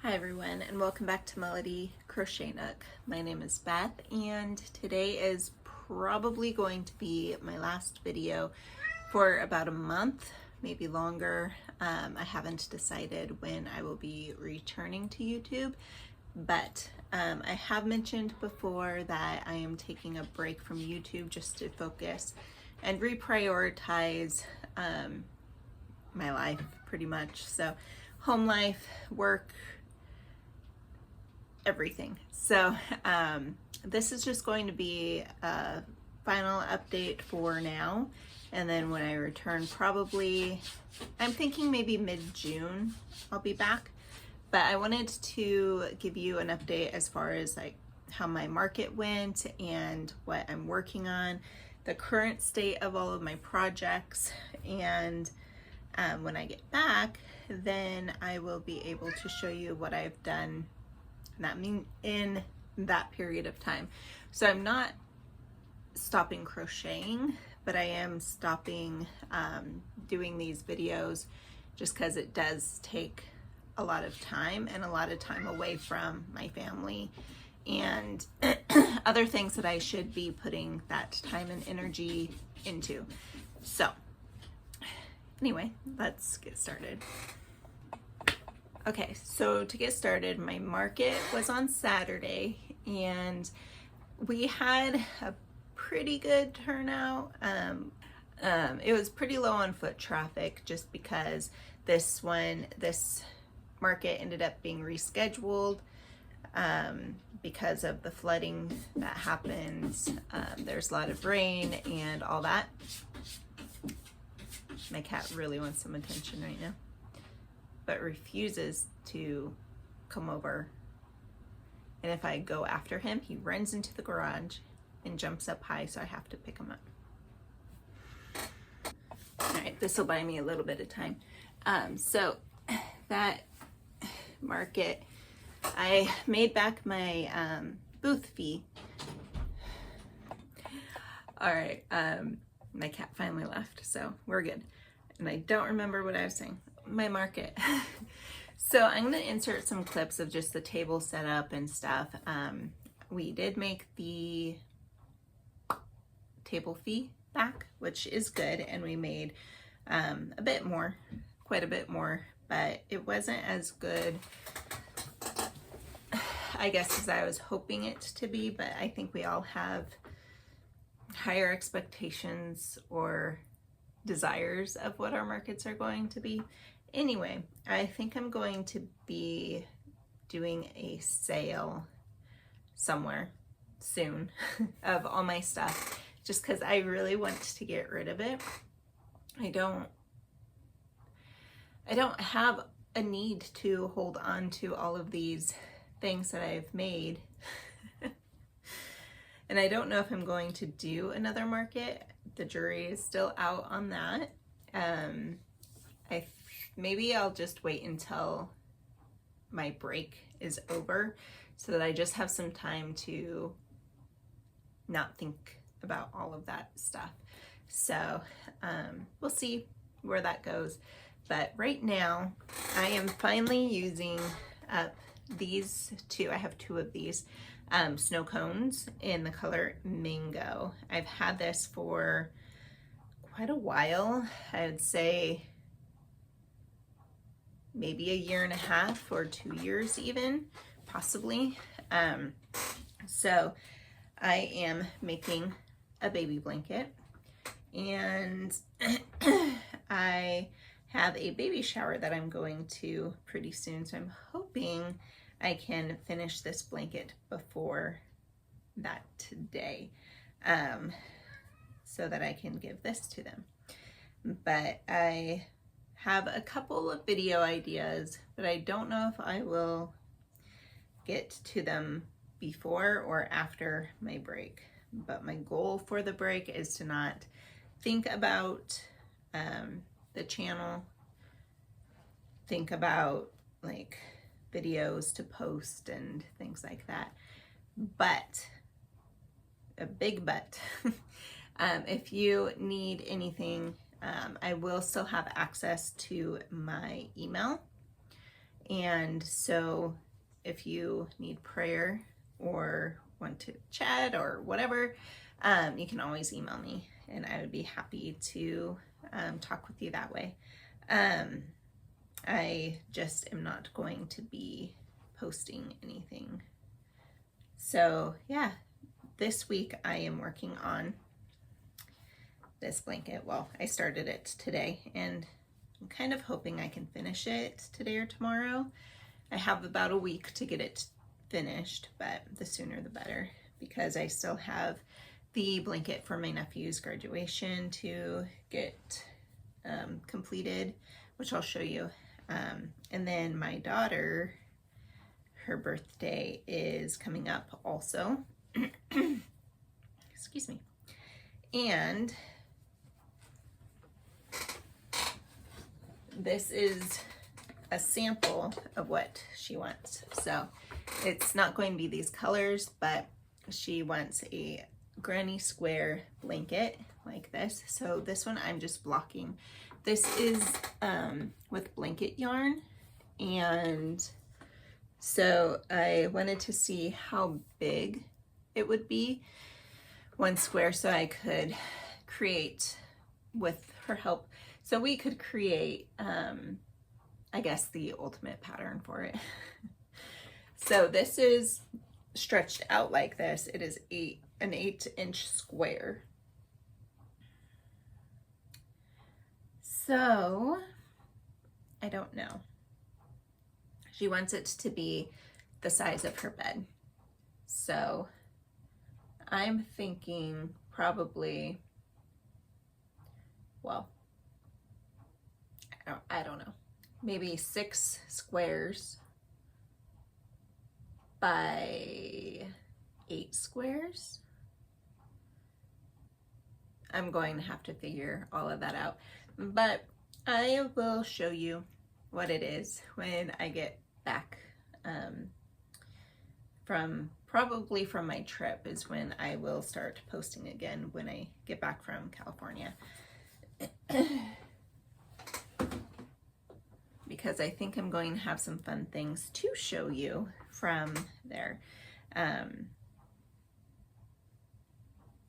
Hi everyone, and welcome back to Melody Crochet Nook. My name is Beth, and today is probably going to be my last video for about a month, maybe longer. I haven't decided when I will be returning to YouTube, but I have mentioned before that I am taking a break from YouTube just to focus and reprioritize my life pretty much. So home life, work, everything. So this is just going to be a final update for now, and then when I return, probably I'm thinking maybe mid-June I'll be back. But I wanted to give you an update as far as like how my market went and what I'm working on, the current state of all of my projects, and when I get back, then I will be able to show you what I've done in that period of time. So I'm not stopping crocheting, but I am stopping doing these videos just because it does take a lot of time and a lot of time away from my family and other things that I should be putting that time and energy into. So anyway, let's get started. Okay, so to get started, my market was on Saturday and we had a pretty good turnout. It was pretty low on foot traffic just because this market ended up being rescheduled because of the flooding that happens. There's a lot of rain and all that. My cat really wants some attention right now, but refuses to come over. And if I go after him, he runs into the garage and jumps up high, so I have to pick him up. All right, this will buy me a little bit of time. So that market, I made back my booth fee. All right, my cat finally left, so we're good. And I don't remember what I was saying. My market. So I'm going to insert some clips of just the table setup and stuff. We did make the table fee back, which is good, and we made a bit more, quite a bit more, but it wasn't as good, I guess, as I was hoping it to be. But I think we all have higher expectations or desires of what our markets are going to be. Anyway, I think I'm going to be doing a sale somewhere soon of all my stuff, just because I really want to get rid of it. I don't have a need to hold on to all of these things that I've made. And I don't know if I'm going to do another market. The jury is still out on that. Maybe I'll just wait until my break is over so that I just have some time to not think about all of that stuff. So we'll see where that goes. But right now, I am finally using up these two. I have two of these snow cones in the color Mango. I've had this for quite a while. I would say maybe a year and a half or 2 years even, possibly. So I am making a baby blanket, and I have a baby shower that I'm going to pretty soon, so I'm hoping I can finish this blanket before that today, so that I can give this to them. But I have a couple of video ideas, but I don't know if I will get to them before or after my break. But my goal for the break is to not think about the channel, think about like videos to post and things like that. But, a big but, if you need anything, I will still have access to my email, And so if you need prayer or want to chat or whatever, you can always email me and I would be happy to talk with you that way. I just am not going to be posting anything. So yeah, this week I am working on this blanket. Well, I started it today and I'm kind of hoping I can finish it today or tomorrow. I have about a week to get it finished, but the sooner the better, because I still have the blanket for my nephew's graduation to get completed, which I'll show you. And then my daughter, her birthday is coming up also. Excuse me. And this is a sample of what she wants. So it's not going to be these colors, but she wants a granny square blanket like this. So this one I'm just blocking. This is with blanket yarn, and so I wanted to see how big it would be, one square, so I could create with her help. So we could create, I guess, the ultimate pattern for it. So this is stretched out like this. It is an 8-inch square. So I don't know. She wants it to be the size of her bed. So I'm thinking probably, well, I don't know, maybe 6 squares by 8 squares. I'm going to have to figure all of that out, but I will show you what it is when I get back probably from my trip is when I will start posting again when I get back from California. Because I think I'm going to have some fun things to show you from there.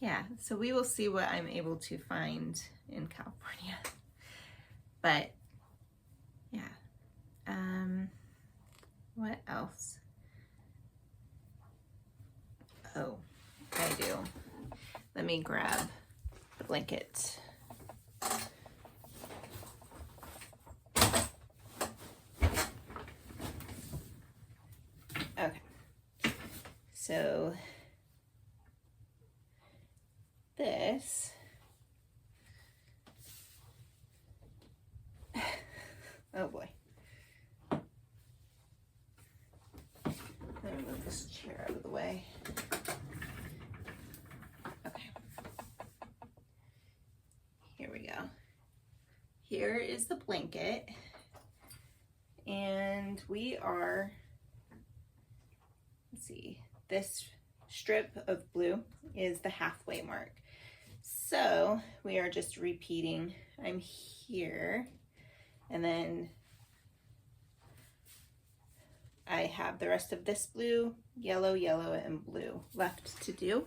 Yeah, so we will see what I'm able to find in California. But yeah, what else? Oh, I do. Let me grab the blanket. Okay, so this oh boy, let me move this chair out of the way. Okay, here we go. Here is the blanket, and we are, let's see, this strip of blue is the halfway mark. So we are just repeating. I'm here, and then I have the rest of this blue, yellow, yellow, and blue left to do.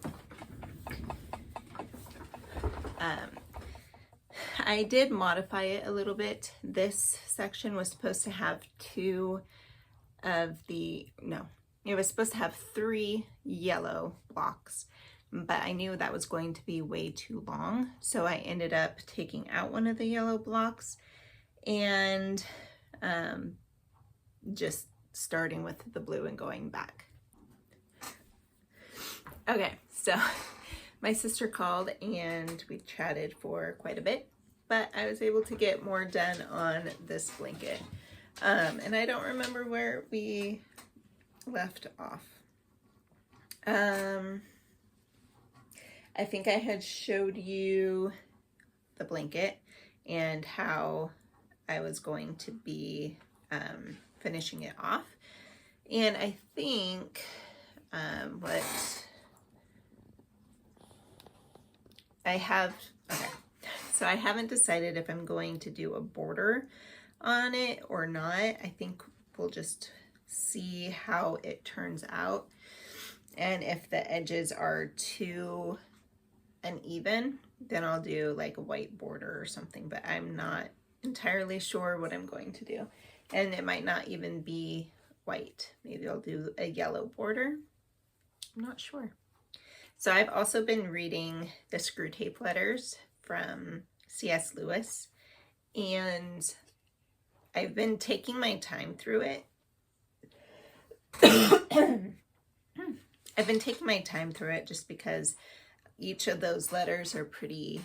I did modify it a little bit. This section was supposed to have it was supposed to have 3 yellow blocks, but I knew that was going to be way too long. So I ended up taking out one of the yellow blocks and just starting with the blue and going back. Okay, so my sister called and we chatted for quite a bit, but I was able to get more done on this blanket. And I don't remember where we left off. I think I had showed you the blanket and how I was going to be finishing it off. And I think what I have, okay, so I haven't decided if I'm going to do a border on it or not. I think we'll just see how it turns out. And if the edges are too uneven, then I'll do like a white border or something, but I'm not entirely sure what I'm going to do. And it might not even be white. Maybe I'll do a yellow border. I'm not sure. So I've also been reading the Screw Tape Letters from C.S. Lewis, and I've been taking my time through it. I've been taking my time through it just because each of those letters are pretty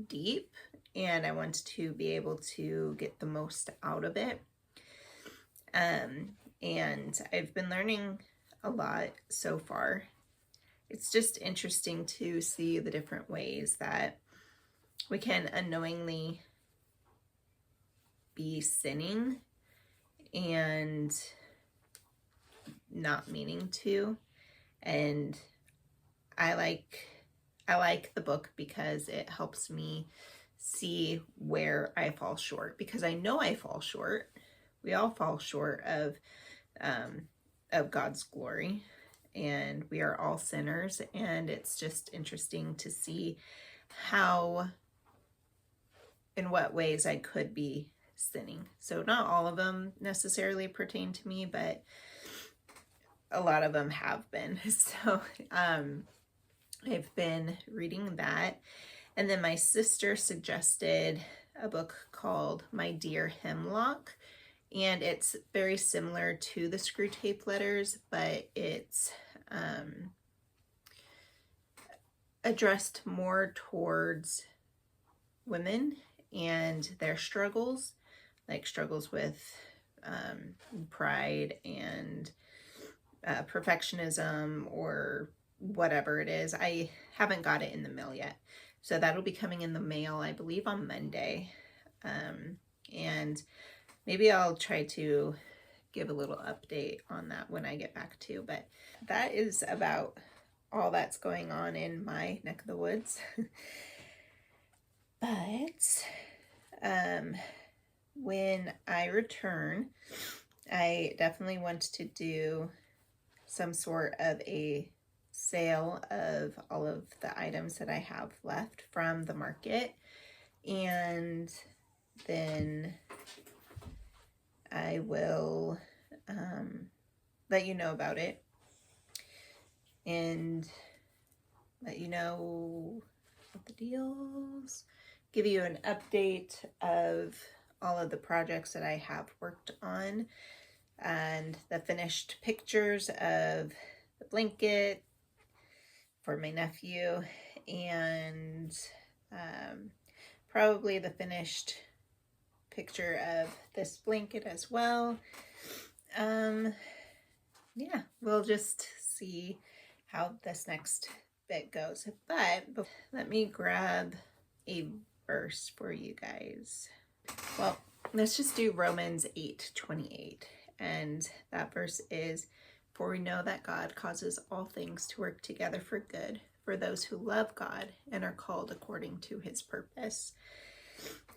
deep, and I want to be able to get the most out of it. And I've been learning a lot so far. It's just interesting to see the different ways that we can unknowingly be sinning and not meaning to. And I like the book because it helps me see where I fall short, because I know I fall short. We all fall short of God's glory, and we are all sinners, and it's just interesting to see how, in what ways I could be sinning. So not all of them necessarily pertain to me, but a lot of them have been. So I've been reading that. And then my sister suggested a book called My Dear Hemlock, and it's very similar to the Screw Tape Letters, but it's addressed more towards women and their struggles, like struggles with pride and perfectionism or whatever it is. I haven't got it in the mail yet, so that'll be coming in the mail, I believe, on Monday. And maybe I'll try to give a little update on that when I get back to, but that is about all that's going on in my neck of the woods. But when I return, I definitely want to do some sort of a sale of all of the items that I have left from the market, and then I will let you know about it and let you know what the deals, give you an update of all of the projects that I have worked on and the finished pictures of the blanket for my nephew, and probably the finished picture of this blanket as well. Yeah, we'll just see how this next bit goes. But let me grab a verse for you guys. Well, let's just do Romans 8:28. And that verse is, "For we know that God causes all things to work together for good for those who love God and are called according to his purpose."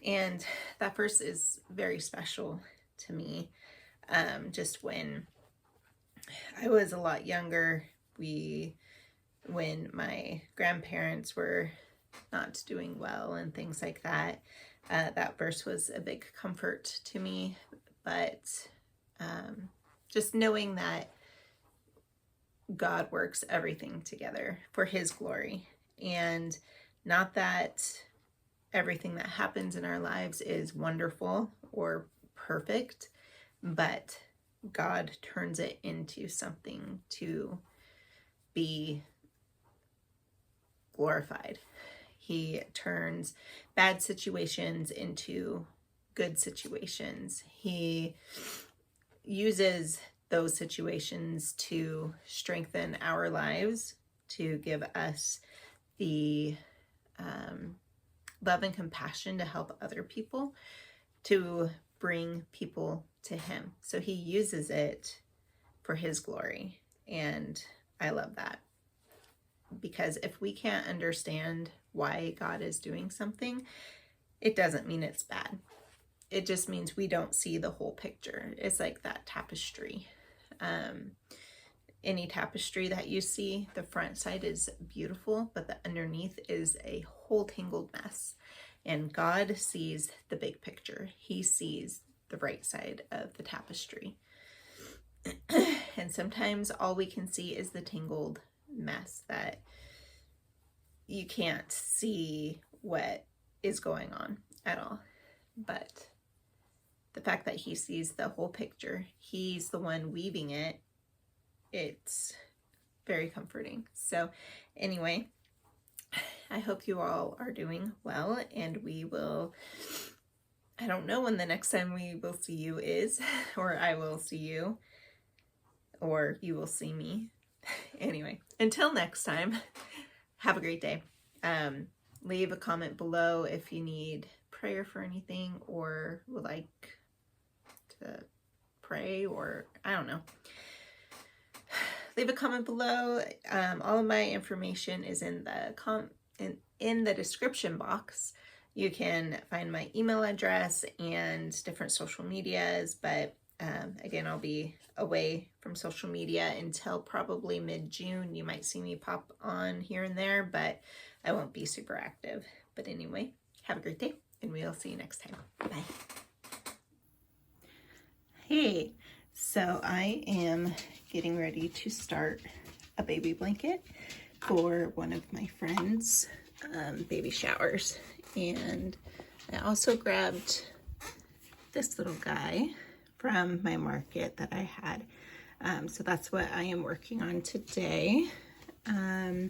And that verse is very special to me. Just when I was a lot younger, when my grandparents were not doing well and things like that, that verse was a big comfort to me. But just knowing that God works everything together for his glory, and not that everything that happens in our lives is wonderful or perfect, but God turns it into something to be glorified. He turns bad situations into good situations. He uses those situations to strengthen our lives, to give us the love and compassion to help other people, to bring people to him. So he uses it for his glory. And I love that, because if we can't understand why God is doing something, it doesn't mean it's bad. it just means we don't see the whole picture. It's like that tapestry. Any tapestry that you see, the front side is beautiful, but the underneath is a whole tangled mess. And God sees the big picture. He sees the right side of the tapestry. And sometimes all we can see is the tangled mess, that you can't see what is going on at all. But the fact that he sees the whole picture, he's the one weaving it, it's very comforting. So anyway, I hope you all are doing well, and we will, I don't know when the next time we will see you is, or I will see you, or you will see me. Anyway, until next time, have a great day. Leave a comment below if you need prayer for anything, or would like to pray, or I don't know. Leave a comment below. All of my information is in the description box. You can find my email address and different social medias, but again, I'll be away from social media until probably mid-June. You might see me pop on here and there, but I won't be super active. But anyway, have a great day, and we'll see you next time. Bye. Hey, so I am getting ready to start a baby blanket for one of my friends' baby showers. And I also grabbed this little guy from my market that I had. So that's what I am working on today. Yeah.